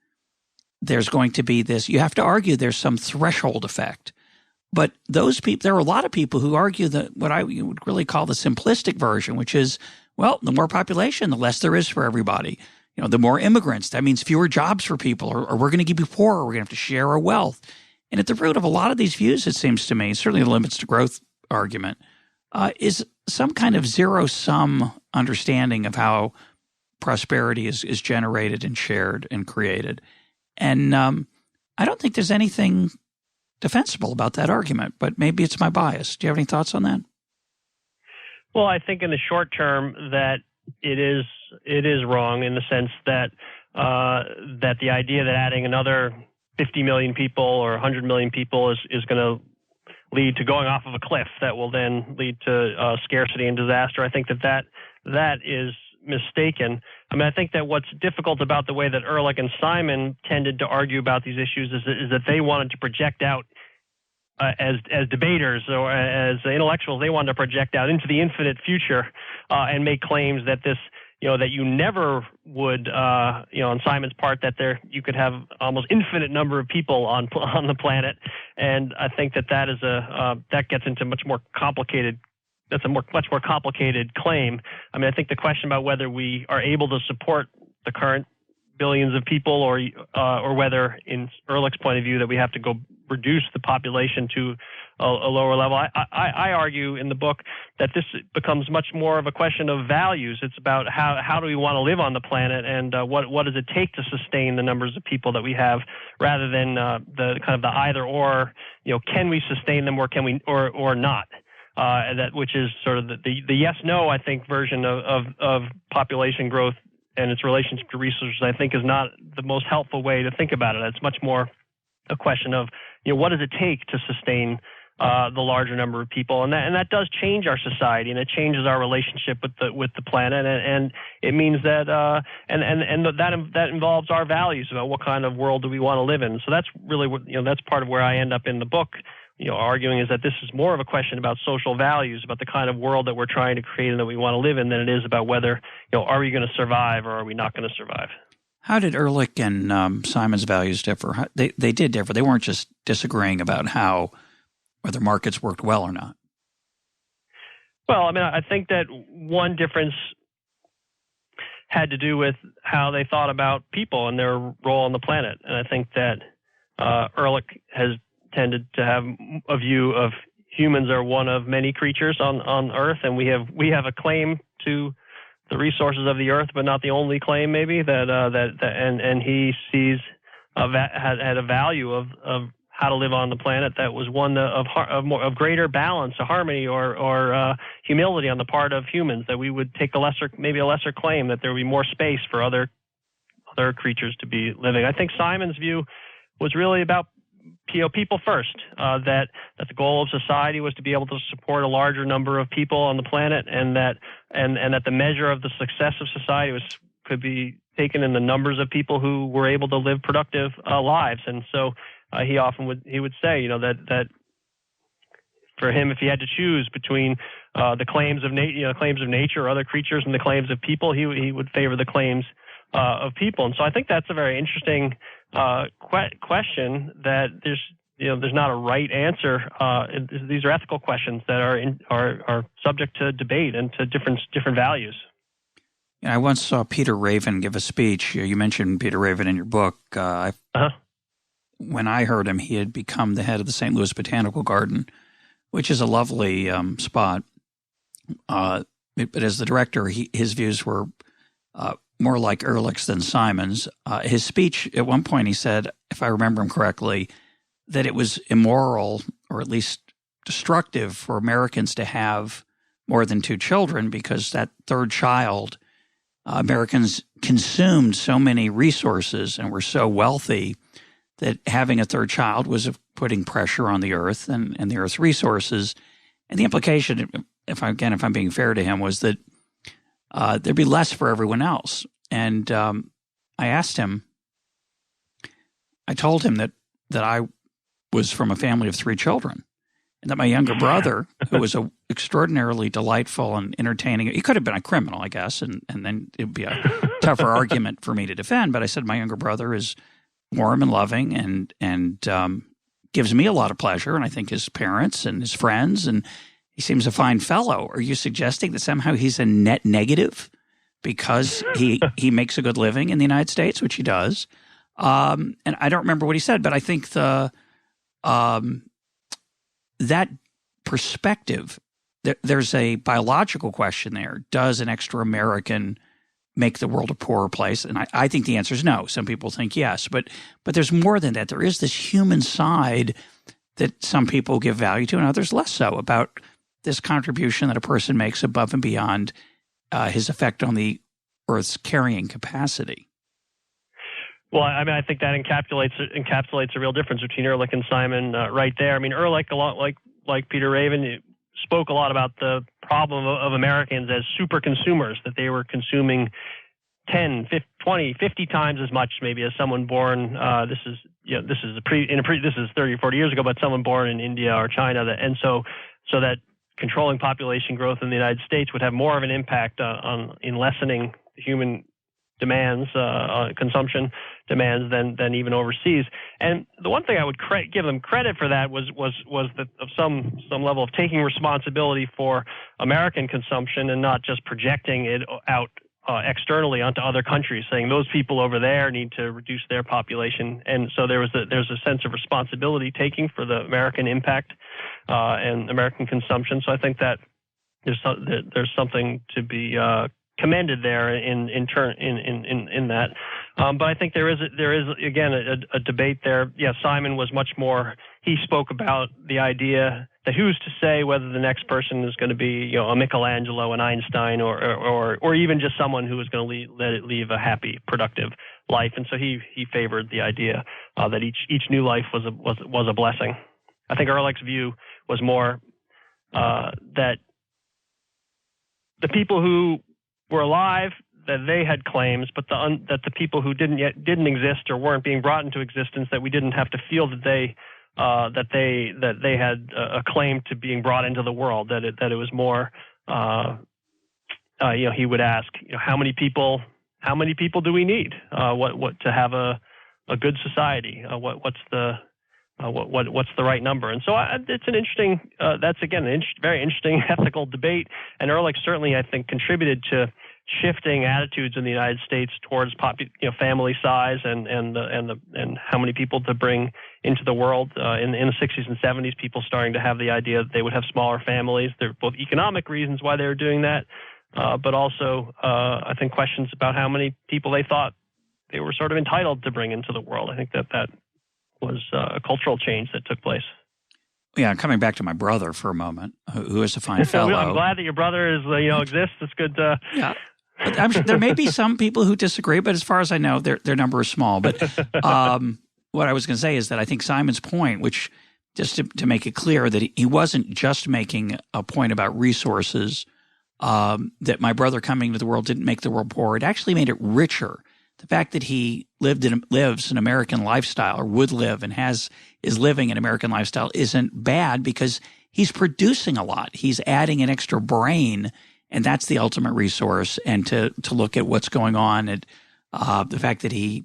there's going to be this. You have to argue there's some threshold effect. But those people, there are a lot of people who argue that what I would really call the simplistic version, which is, well, the more population, the less there is for everybody. You know, the more immigrants, that means fewer jobs for people, or we're going to keep you poor, or we're going to have to share our wealth. And at the root of a lot of these views, it seems to me, certainly the limits to growth argument, is some kind of zero-sum understanding of how prosperity is generated and shared and created. And I don't think there's anything defensible about that argument, but maybe it's my bias. Do you have any thoughts on that? Well, I think in the short term that it is wrong in the sense that that the idea that adding another 50 million people or 100 million people is going to lead to going off of a cliff that will then lead to scarcity and disaster. I think that is mistaken. I mean, I think that what's difficult about the way that Ehrlich and Simon tended to argue about these issues is that they wanted to project out as debaters or as intellectuals, they wanted to project out into the infinite future and make claims that this, that you never would, on Simon's part, that you could have almost infinite number of people on the planet, and I think that is that gets into much more complicated. That's a much more complicated claim. I mean, I think the question about whether we are able to support the current billions of people, or whether, in Ehrlich's point of view, that we have to go reduce the population to a lower level. I argue in the book that this becomes much more of a question of values. It's about how do we want to live on the planet, and what does it take to sustain the numbers of people that we have, rather than the kind of the either or. Can we sustain them, or can we or not? Which is sort of the yes-no, I think, version of population growth and its relationship to resources, I think, is not the most helpful way to think about it. It's much more a question of, what does it take to sustain the larger number of people, and that does change our society, and it changes our relationship with the planet, and it means that that involves our values about what kind of world do we want to live in. So that's really what that's part of where I end up in the book. Arguing is that this is more of a question about social values, about the kind of world that we're trying to create and that we want to live in, than it is about whether, are we going to survive or are we not going to survive. How did Ehrlich and Simon's values differ? They did differ. They weren't just disagreeing about whether markets worked well or not. Well, I mean, I think that one difference had to do with how they thought about people and their role on the planet. And I think that Ehrlich has tended to have a view of humans are one of many creatures on Earth, and we have a claim to the resources of the Earth, but not the only claim, maybe and he sees had a value of how to live on the planet that was one of greater balance, a harmony, or humility on the part of humans, that we would take a lesser claim, that there would be more space for other creatures to be living. I think Simon's view was really about people first, that the goal of society was to be able to support a larger number of people on the planet, and that the measure of the success of society could be taken in the numbers of people who were able to live productive lives. And so he would say, that for him, if he had to choose between the claims of nature or other creatures and the claims of people, he would favor the claims of people. And so I think that's a very interesting question, that there's not a right answer. These are ethical questions that are subject to debate and to different values. I once saw Peter Raven give a speech. You mentioned Peter Raven in your book. When I heard him, he had become the head of the St. Louis Botanical Garden, which is a lovely spot. But as the director, his views were more like Ehrlich's than Simon's. His speech, at one point he said, if I remember him correctly, that it was immoral, or at least destructive for Americans to have more than 2 children, because that third child, Americans consumed so many resources and were so wealthy that having a third child was putting pressure on the earth and the earth's resources. And the implication, if I'm being fair to him, was that there'd be less for everyone else. And I asked him, I told him that I was from a family of 3 children, and that my younger brother, who was a extraordinarily delightful and entertaining, he could have been a criminal, I guess, and then it would be a tougher argument for me to defend. But I said my younger brother is warm and loving and gives me a lot of pleasure, and I think his parents and his friends, and he seems a fine fellow. Are you suggesting that somehow he's a net negative because he makes a good living in the United States, which he does? And I don't remember what he said, but I think that perspective, there's a biological question there. Does an extra American make the world a poorer place? And I think the answer is no. Some people think yes, but there's more than that. There is this human side that some people give value to and others less so, about this contribution that a person makes above and beyond his effect on the Earth's carrying capacity. Well, I mean, I think that encapsulates a real difference between Ehrlich and Simon right there. I mean, Ehrlich, a lot like Peter Raven, spoke a lot about the problem of Americans as super consumers, that they were consuming 10, 20, 50 times as much maybe as someone born. This is 30 or 40 years ago, but someone born in India or China, so that controlling population growth in the United States would have more of an impact in lessening human demands, consumption demands than even overseas. And the one thing I would give them credit for that was that of some level of taking responsibility for American consumption and not just projecting it out externally onto other countries, saying those people over there need to reduce their population. And so there's a sense of responsibility taking for the American impact and American consumption. So I think that there's something to be commended there in that. But I think there is again a debate there. Yeah, Simon was much more. He spoke about the idea that who's to say whether the next person is going to be a Michelangelo, an Einstein, or even just someone who is going to leave a happy, productive life. And so he favored the idea that each new life was a blessing. I think Ehrlich's view was more that the people who were alive, that they had claims, but that the people who didn't exist or weren't being brought into existence, that we didn't have to feel that they had a claim to being brought into the world. That it was more, he would ask, how many people do we need? What to have a good society? What's the right number? And so it's an interesting. That's again very interesting ethical debate. And Ehrlich certainly, I think, contributed to shifting attitudes in the United States towards family size and how many people to bring into the world. In the 60s and 70s, people starting to have the idea that they would have smaller families. There are both economic reasons why they were doing that, but also I think questions about how many people they thought they were sort of entitled to bring into the world. I think that was a cultural change that took place. Yeah, coming back to my brother for a moment, who is a fine fellow. I'm glad that your brother exists. It's good. Yeah. I'm sure there may be some people who disagree, but as far as I know, their number is small. But what I was going to say is that I think Simon's point, which just to make it clear that he wasn't just making a point about resources, that my brother coming into the world didn't make the world poor. It actually made it richer. The fact that he lives an American lifestyle, or would live and is living an American lifestyle, isn't bad because he's producing a lot. He's adding an extra brain. And that's the ultimate resource. And to look at what's going on, at the fact that he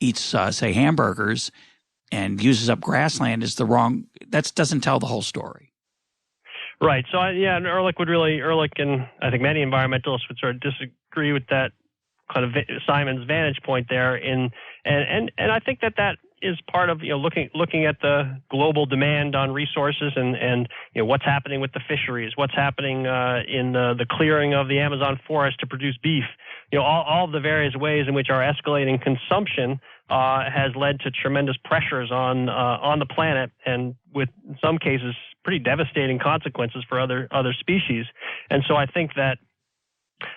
eats, say, hamburgers and uses up grassland is that doesn't tell the whole story. Right. So, and Ehrlich and I think many environmentalists would sort of disagree with that kind of Simon's vantage point there. And I think that is part of looking at the global demand on resources and what's happening with the fisheries, what's happening in the clearing of the Amazon forest to produce beef. All of the various ways in which our escalating consumption has led to tremendous pressures on the planet, and with in some cases pretty devastating consequences for other species. And so I think that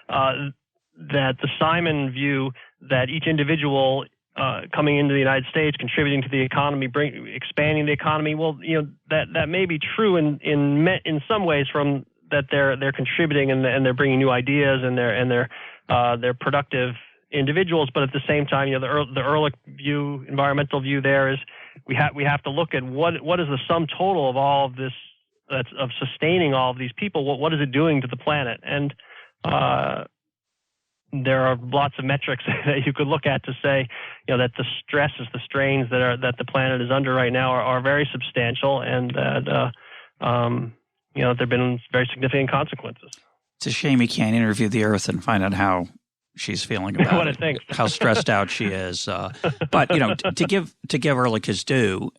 that the Simon view that each individual coming into the United States, contributing to the economy, expanding the economy, well, that may be true in some ways, from that they're contributing and they're bringing new ideas and they're productive individuals. But at the same time, the Ehrlich view, environmental view, there is we have to look at what is the sum total of all of this, of sustaining all of these people. What is it doing to the planet? And there are lots of metrics that you could look at to say, that the stresses, the strains that the planet is under right now are very substantial, and that there have been very significant consequences. It's a shame you can't interview the Earth and find out how she's feeling about what it, I think. how stressed out she is. But to give Ehrlich his due,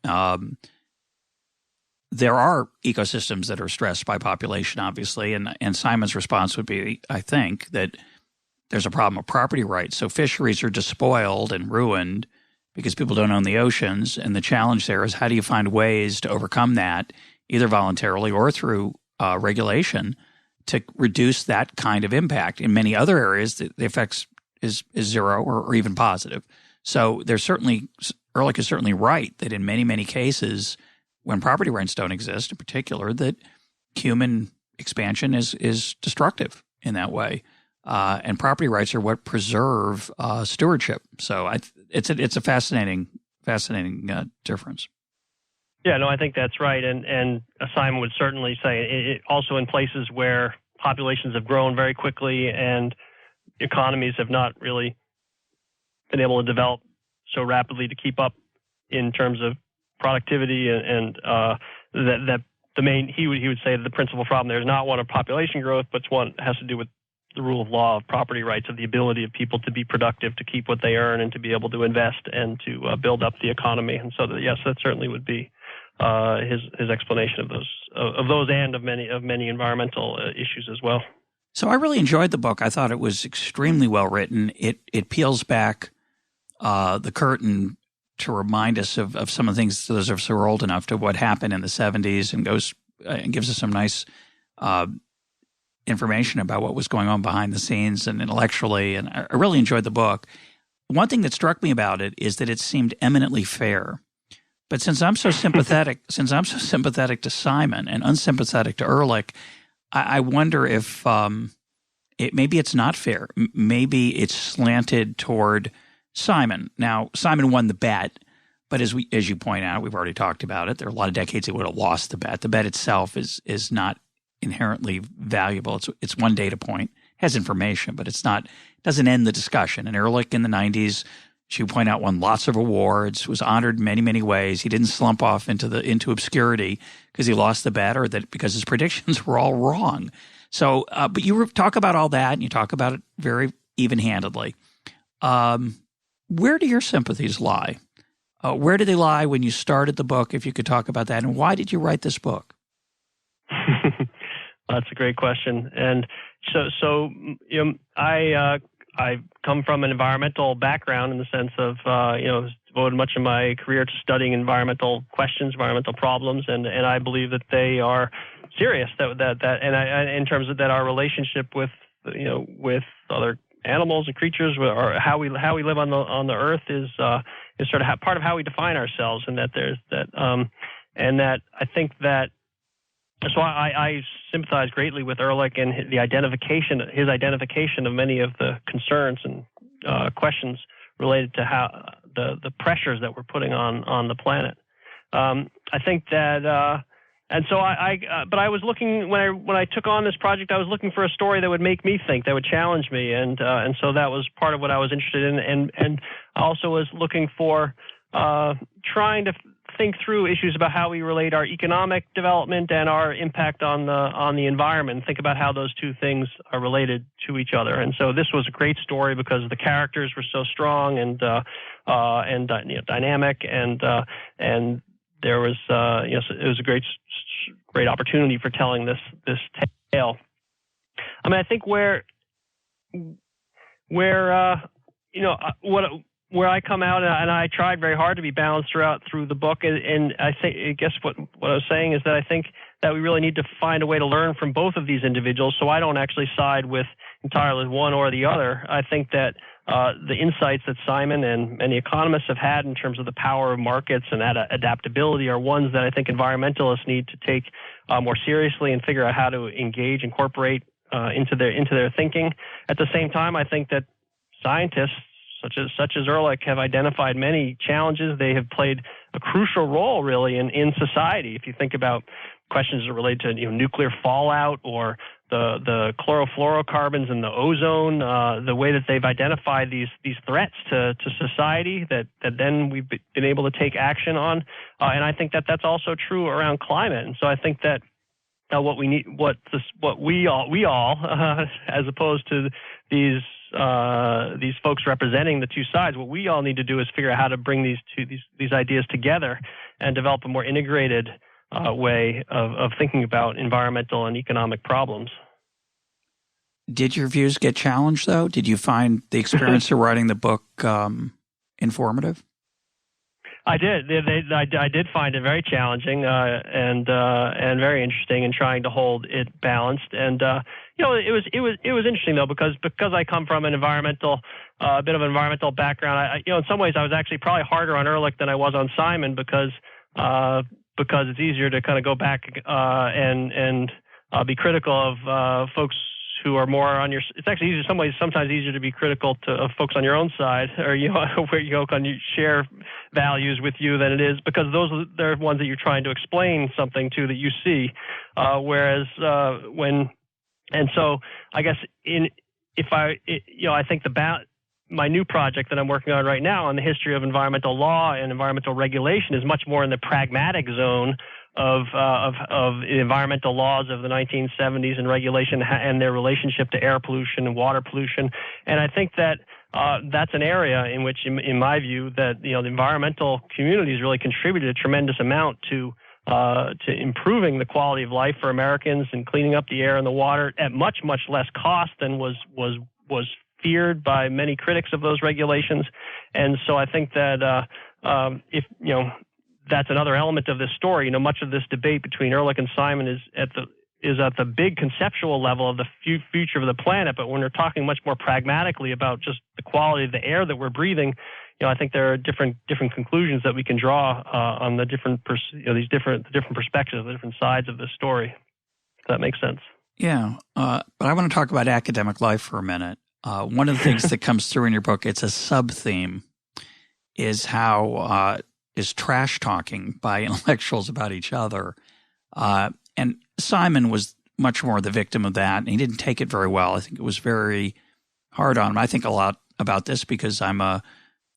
there are ecosystems that are stressed by population, obviously, and Simon's response would be, I think, that there's a problem of property rights. So fisheries are despoiled and ruined because people don't own the oceans, and the challenge there is how do you find ways to overcome that, either voluntarily or through regulation, to reduce that kind of impact. In many other areas, the effects is zero or even positive. So Ehrlich is certainly right that in many, many cases, when property rights don't exist, in particular, that human expansion is destructive in that way. And property rights are what preserve stewardship. So it's a fascinating difference. Yeah, no, I think that's right. And Simon would certainly say it also in places where populations have grown very quickly and economies have not really been able to develop so rapidly to keep up in terms of productivity, and that the main, he would say the principal problem there is not one of population growth, but one has to do with the rule of law of property rights, of the ability of people to be productive, to keep what they earn, and to be able to invest and to build up the economy. And so, yes, that certainly would be his explanation of those and of many environmental issues as well. So I really enjoyed the book. I thought it was extremely well written. It peels back the curtain to remind us of some of the things, those of us who are old enough, to what happened in the 70s, and gives us some nice information about what was going on behind the scenes and intellectually. And I really enjoyed the book. One thing that struck me about it is that it seemed eminently fair. But since I'm so sympathetic, to Simon and unsympathetic to Ehrlich, I wonder if maybe it's not fair. Maybe it's slanted toward Simon. Now, Simon won the bet, but as you point out, we've already talked about it. There are a lot of decades he would have lost the bet. The bet itself is not inherently valuable. It's one data point, has information, but it doesn't end the discussion. And Ehrlich in the 90s, as you point out, won lots of awards, was honored in many, many ways. He didn't slump off into obscurity because he lost the bet, or that because his predictions were all wrong. So, but you talk about all that, and you talk about it very even-handedly. Where do your sympathies lie? Where did they lie when you started the book, if you could talk about that? And why did you write this book? That's a great question. And so I come from an environmental background in the sense of, devoted much of my career to studying environmental questions, environmental problems, and I believe that they are serious. In terms of that, our relationship with other animals and creatures, or how we live on the earth, is sort of part of how we define ourselves, and that there's that, and that I think that. So I sympathize greatly with Ehrlich and his identification of many of the concerns and questions related to how the pressures that we're putting on the planet. I think that, and so but I was looking when I took on this project, I was looking for a story that would make me think, that would challenge me, and so that was part of what I was interested in, and I also was looking for trying to think through issues about how we relate our economic development and our impact on the environment. Think about how those two things are related to each other. And so this was a great story because the characters were so strong and dynamic, and there was it was a great opportunity for telling this tale. I mean, I think where what where I come out, and I tried very hard to be balanced through the book, and I guess what I was saying is that I think that we really need to find a way to learn from both of these individuals. So I don't actually side with entirely one or the other. I think that the insights that Simon and many economists have had in terms of the power of markets and adaptability are ones that I think environmentalists need to take more seriously and figure out how to incorporate into their thinking. At the same time, I think that scientists such as Ehrlich have identified many challenges. They have played a crucial role, really, in society. If you think about questions that relate to nuclear fallout or the chlorofluorocarbons in the ozone, the way that they've identified these threats to society that then we've been able to take action on, and I think that that's also true around climate. And so I think that what we need, what we all, as opposed to these folks representing the two sides, what we all need to do is figure out how to bring these ideas together and develop a more integrated way of thinking about environmental and economic problems. Did your views get challenged, though? Did you find the experience of writing the book informative? I did. I did find it very challenging and very interesting in trying to hold it balanced. And it was interesting though because I come from an environmental bit of an environmental background. In some ways I was actually probably harder on Ehrlich than I was on Simon because it's easier to kind of go back and be critical of folks who are more on your. It's actually easier, sometimes easier to be critical of folks on your own side, or where you share values with you than it is because they're ones that you're trying to explain something to that you see. Whereas so I guess I think my new project that I'm working on right now on the history of environmental law and environmental regulation is much more in the pragmatic zone of environmental laws of the 1970s and regulation and their relationship to air pollution and water pollution. And I think that that's an area in which, in my view, that the environmental communities really contributed a tremendous amount to improving the quality of life for Americans and cleaning up the air and the water at much, much less cost than was feared by many critics of those regulations. And so I think that that's another element of this story. Much of this debate between Ehrlich and Simon is at the big conceptual level of the future of the planet. But when we're talking much more pragmatically about just the quality of the air that we're breathing, I think there are different conclusions that we can draw on the different perspectives, the different sides of this story. If that makes sense. Yeah, but I want to talk about academic life for a minute. One of the things that comes through in your book, it's a sub-theme, is how is trash talking by intellectuals about each other. And Simon was much more the victim of that, and he didn't take it very well. I think it was very hard on him. I think a lot about this because I'm a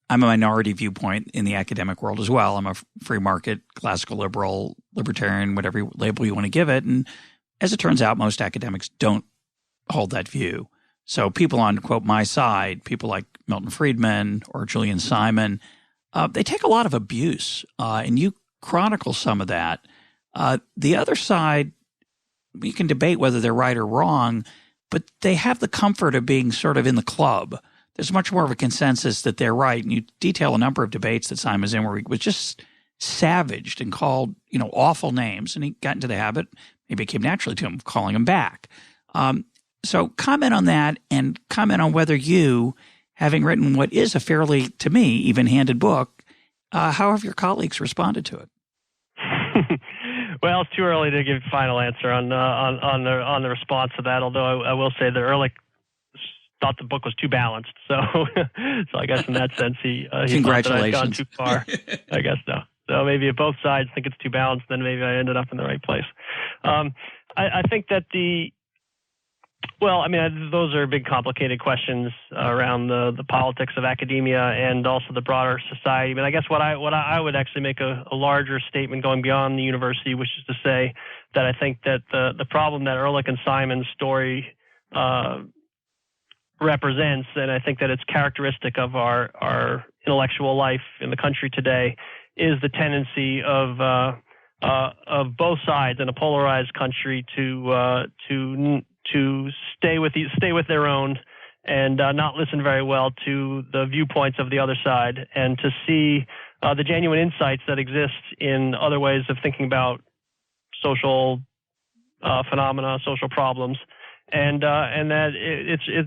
minority viewpoint in the academic world as well. I'm a free market, classical liberal, libertarian, whatever label you want to give it. And as it turns out, most academics don't hold that view. So people on, quote, my side, people like Milton Friedman or Julian Simon, they take a lot of abuse, and you chronicle some of that. The other side, we can debate whether they're right or wrong, but they have the comfort of being sort of in the club. There's much more of a consensus that they're right, and you detail a number of debates that Simon was in where he was just savaged and called, awful names, and he got into the habit, maybe it came naturally to him, of calling them back. So comment on that and comment on whether you, having written what is a fairly, to me, even-handed book, how have your colleagues responded to it? Well, it's too early to give a final answer on the response to that, although I will say that Ehrlich thought the book was too balanced. So I guess in that sense, he thought that I'd gone too far. I guess so. So maybe if both sides think it's too balanced, then maybe I ended up in the right place. I think that those are big, complicated questions around the politics of academia and also the broader society. But I guess what I would actually make a larger statement going beyond the university, which is to say that I think that the problem that Ehrlich and Simon's story represents, and I think that it's characteristic of our intellectual life in the country today, is the tendency of both sides in a polarized country to stay with their own and not listen very well to the viewpoints of the other side, and to see the genuine insights that exist in other ways of thinking about social phenomena, social problems, and that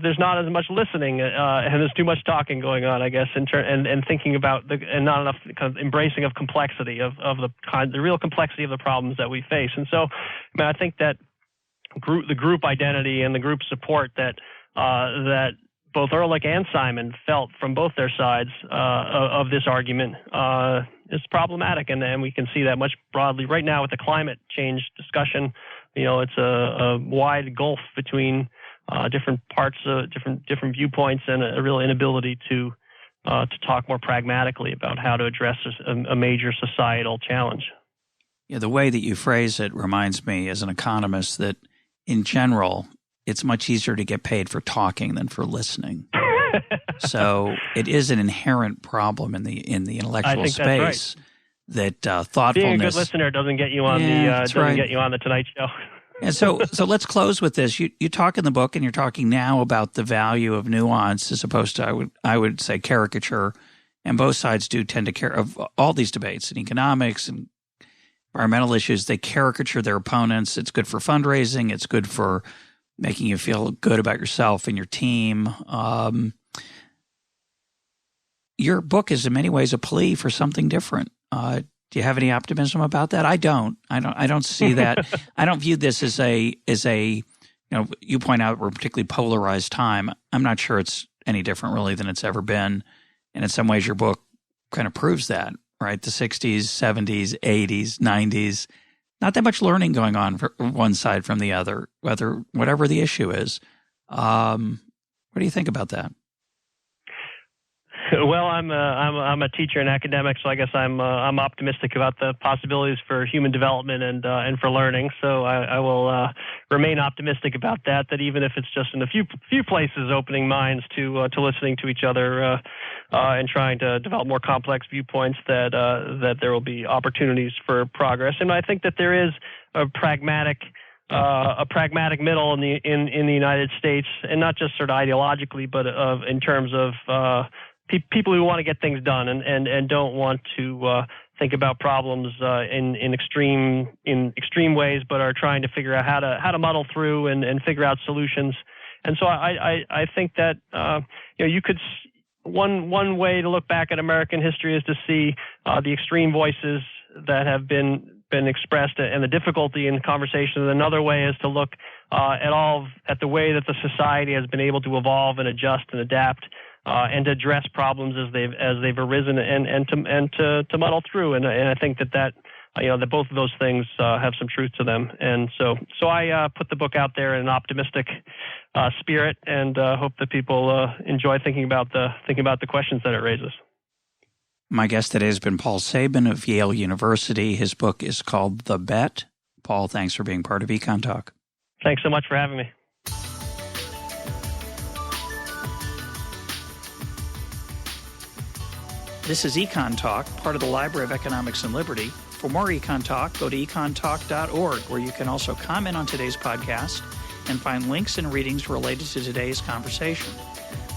there's not as much listening, and there's too much talking going on, I guess, and thinking about and not enough kind of embracing of complexity of the real complexity of the problems that we face. And so, I think that the group identity and the group support that both Ehrlich and Simon felt from both their sides of this argument is problematic, and we can see that much broadly right now with the climate change discussion. It's a wide gulf between different parts, different viewpoints, and a real inability to talk more pragmatically about how to address a major societal challenge. Yeah, the way that you phrase it reminds me, as an economist, that in general, it's much easier to get paid for talking than for listening. So it is an inherent problem in the intellectual space that thoughtfulness. Being a good listener doesn't get you on get you on the Tonight Show. And so let's close with this. You talk in the book, and you're talking now about the value of nuance as opposed to I would say caricature, and both sides do tend to care of all these debates in economics and environmental issues. They caricature their opponents. It's good for fundraising. It's good for making you feel good about yourself and your team. Your book is in many ways a plea for something different. Do you have any optimism about that? I don't see that. I don't view this as a you point out we're a particularly polarized time. I'm not sure it's any different really than it's ever been. And in some ways your book kind of proves that, right? The 60s, 70s, 80s, 90s, not that much learning going on for one side from the other, whatever the issue is. What do you think about that? Well, I'm a teacher and academic, so I guess I'm optimistic about the possibilities for human development and for learning. So I will remain optimistic about that. That even if it's just in a few places, opening minds to listening to each other and trying to develop more complex viewpoints, that there will be opportunities for progress. And I think that there is a pragmatic middle in the United States, and not just sort of ideologically, but in terms of people who want to get things done and don't want to think about problems in extreme ways, but are trying to figure out how to muddle through and figure out solutions. And so I think that you could. One way to look back at American history is to see the extreme voices that have been expressed and the difficulty in conversation. And another way is to look at the way that the society has been able to evolve and adjust and adapt and to address problems as they've arisen and to muddle through. And I think that both of those things have some truth to them. And so I put the book out there in an optimistic spirit, and hope that people enjoy thinking about the questions that it raises. My guest today has been Paul Sabin of Yale University. His book is called The Bet. Paul, thanks for being part of EconTalk. Thanks so much for having me. This is EconTalk, part of the Library of Economics and Liberty. For more EconTalk, go to econtalk.org, where you can also comment on today's podcast and find links and readings related to today's conversation.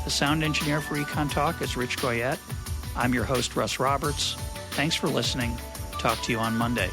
The sound engineer for EconTalk is Rich Goyette. I'm your host, Russ Roberts. Thanks for listening. Talk to you on Monday.